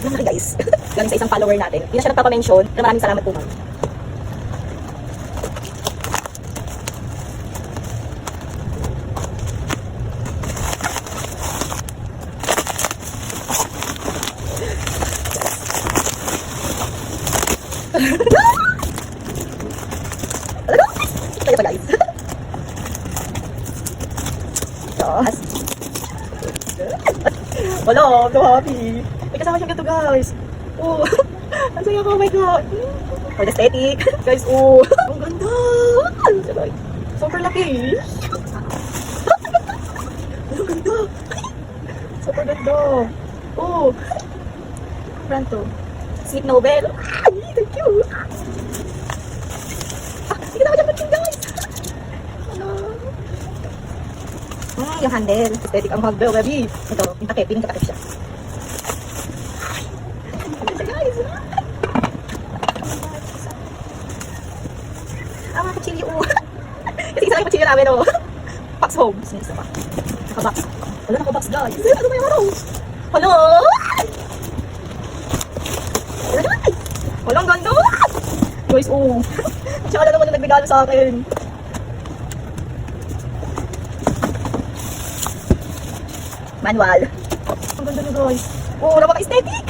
Ang laki guys. Galing sa isang follower natin. Hindi na siya nagpapamention. Pero maraming salamat po ma'am. Tayo pa guys. Yes. Wala, I'm so happy. May kasama siyang ganito guys. Oh, ang saya ko, oh my god. For the aesthetic. Guys, oh. Ang ganda. Super laki. Ang ganda. Super ganda. Oh. Brand to. Sweet Nobel. Ay, thank you. Hindi na ako dyan mag guys. Ano? Yung handle. Aesthetic ang handle, baby. Ito, yung takip. Piling katakip siya. Ito guys. Mga kutsilyo. Kasi isa lang yung kutsilyo namin, oh. Box home. Isa pa. Naka-box. Wala, naka-box guys. Ano ba yung ano? Hello? Walang ganda. Guys, oh. Tsaka na naman na nagbigalo sa akin. Manual. Ang ganda na guys. Oh, napaka-aesthetic.